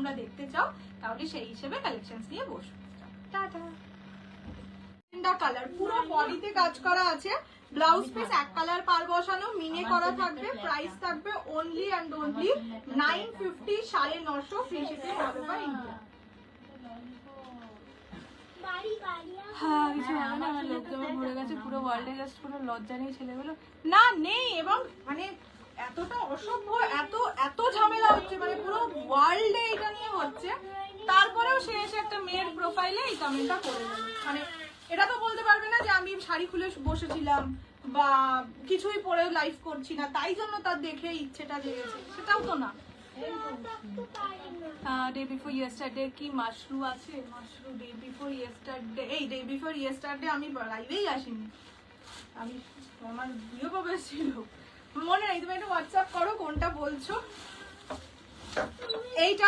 তোমরা দেখতে চাও তাহলে সেই হিসেবে কালেকশনস নিয়ে বসো। টাটা। কালার পুরো বডিতে কাজ করা আছে, ব্লাউজ পিস এক কালার পার বসানো, মিনে করা থাকবে, প্রাইস থাকবে only and only 950, 950 free shipping all over India. হ্যাঁ কিছু হবে না, আমার লোক জমা ভরে গেছে পুরো ওয়ার্ল্ডে, জাস্ট পুরো লজ্জা নেই ছেলেগুলো না নেই, এবং মানে এতটা অসভ্য, এত ঝামেলা হচ্ছে, মানে পুরো ওয়ার্ল্ডে এটা নিয়ে হচ্ছে, তারপরেও সে এসে একটা মেয়ের প্রোফাইলে এই কমেন্টটা করে দেবে। মানে এটা তো বলতে পারবে না যে আমি শাড়ি খুলে বসেছিলাম বা কিছুই পরে লাইভ করছি না, তাই জন্য তার দেখে ইচ্ছেটা জেগেছে, সেটাও তো না। ডে বিফোর ইয়েস্টারডে কি মাশরু আছে? মাশরু ডে বিফোর ইয়েস্টারডে, এই ডে বিফোর ইয়েস্টারডে আমি লাইভেই আসিনি, আমি আমার ভিডিও কবে ছিল মনে নেই, তুমি একটু হোয়াটসঅ্যাপ করো কোনটা বলছো। এইটা